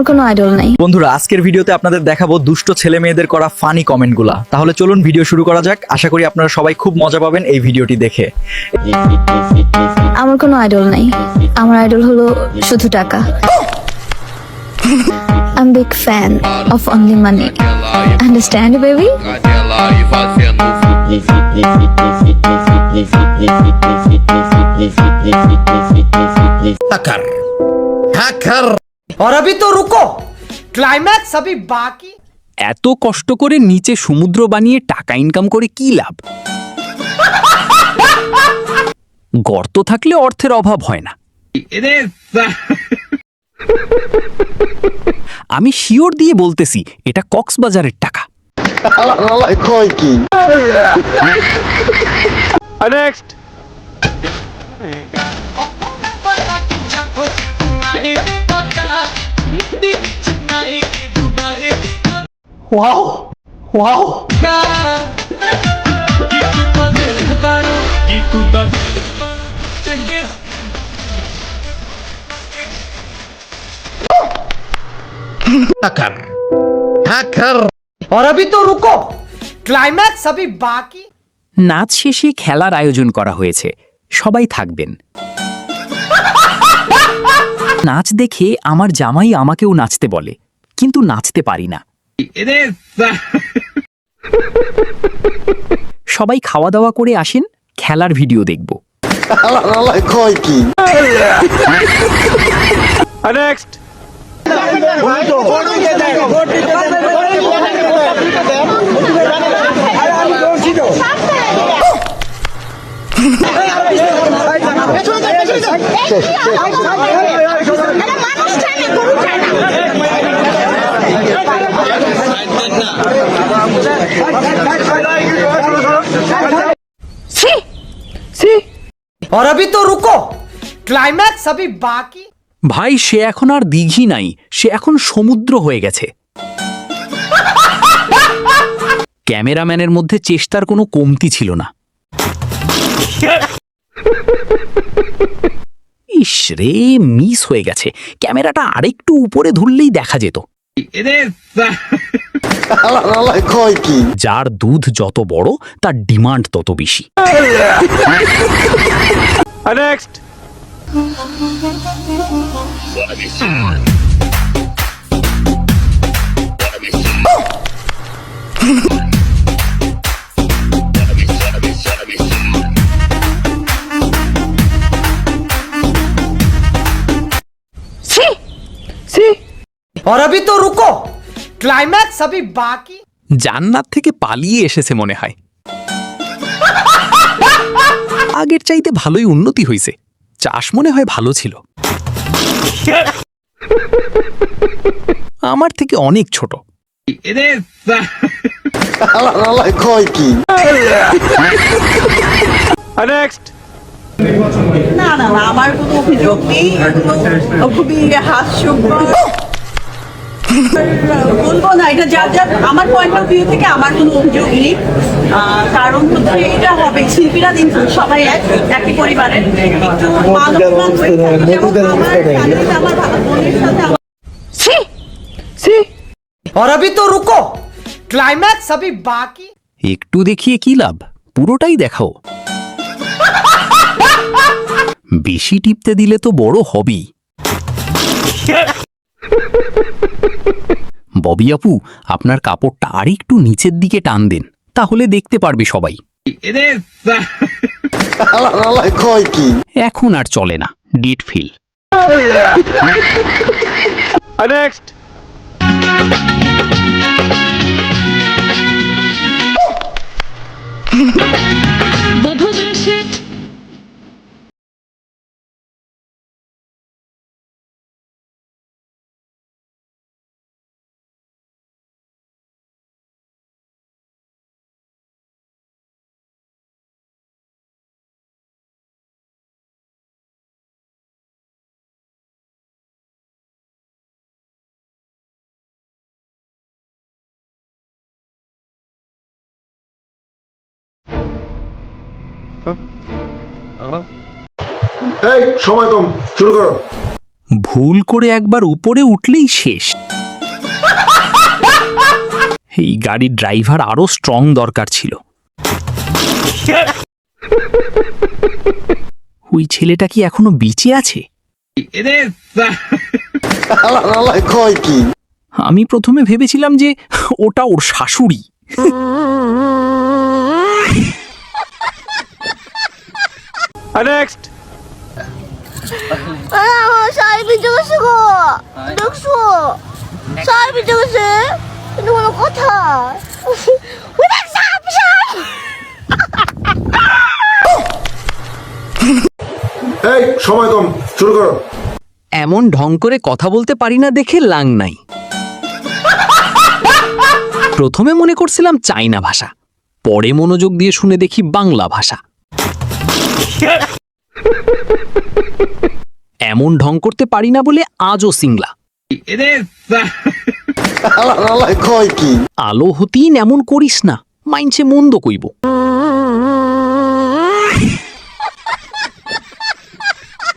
আমার কোনো আইডল নাই। বন্ধুরা, আজকের ভিডিওতে আপনাদের দেখাবো দুষ্ট ছেলে মেয়েদের করা ফানি কমেন্টগুলা। তাহলে চলুন ভিডিও শুরু করা যাক। আশা করি আপনারা সবাই খুব মজা পাবেন এই ভিডিওটি দেখে। আমার কোনো আইডল নাই, আমার আইডল হলো শুধু টাকা। I'm big fan of only money. Understand, baby? Hacker hacker और अभी तो रुको, क्लाइमैक्स अभी बाकी। এত কষ্ট করে নিচে সমুদ্র বানিয়ে টাকা ইনকাম করে কি লাভ? গর্ত থাকলে অর্থের অভাব হয় না। আমি শিওর দিয়ে বলতেছি এটা কক্সবাজারের টাকা। हैकर हैकर और अभी तो रुको, क्लाइमैक्स अभी बाकी। নাচ শেষে খেলার আয়োজন করা হয়েছে, সবাই থাকবেন। নাচ দেখে আমার জামাই আমাকেও নাচতে বলে, কিন্তু নাচতে পারি না। সবাই খাওয়া দাওয়া করে আসেন, খেলার ভিডিও দেখব। और अभी तो रुको, क्लाइमैक्स अभी बाकी। ভাই, সে এখন আর দিঘি নাই, সে এখন সমুদ্র হয়ে গেছে। ক্যামেরাম্যানের মধ্যে চেষ্টার কোনো কমতি ছিল না। ইস রে, মিস হয়ে গেছে। ক্যামেরাটা আরেকটু উপরে ধরলেই দেখা যেত। যার দুধ যত বড় তার ডিমান্ড তত বেশি। और अभी तो रुको, क्लाइमैक्स अभी बाकी। জান্নাত থেকে পালিয়ে এসেছে মনে হয়। আগের চাইতে ভালোই উন্নতি হয়েছে। চাষ মনে হয় ভালো ছিল। আমার থেকে অনেক ছোট। না না না, আমার কোনো অভিযোগ নেই। এগুলো খুবই হাস্যকর। বলবো না, এটা যার যার, আমার পয়েন্ট অফ ভিউ থেকে আমার কোনো অভিযোগ নেই। কারণ হচ্ছে এটা হবে, শিল্পীরা দিন সবাই একই পরিবারের, একটু মানববান হয়ে থাকে। যেমন আমার বোনের সাথে और अभी तो रुको, क्लाइमैक्स अभी बाकी। একটু দেখিয়ে কি লাভ, পুরোটাই দেখাও। বেশি টিপতে দিলে তো বড় হবেই। ববি আপু, আপনার কাপড়টা আরেকটু নিচের দিকে টান দেন, তাহলে দেখতে পারবে সবাই। এখন আর চলে না, ডিট ফিল। এই সময় কম, শুরু করো। ভুল করে একবার উপরে উঠলেই শেষ। এই গাড়ির ড্রাইভার আরো স্ট্রং দরকার ছিল। ওই ছেলেটা কি এখনো বেঁচে আছে? আমি প্রথমে ভেবেছিলাম যে ওটা ওর শাশুড়ি। শাড়ি ভিজে গেছে গো, দেখছো শাড়ি ভিজে গেছে, কিন্তু কোনো কথা এই সময় কম, শুরু করো। এমন ঢং করে কথা বলতে পারি না দেখে লাং নাই। প্রথমে মনে করছিলাম চাইনা ভাষা, পরে মনোযোগ দিয়ে শুনে দেখি বাংলা ভাষা। এমন ঢং করতে পারি না বলে আজও সিংলা। আলো হতিন এমন করিস না, মাইনছে মন্দ কইব।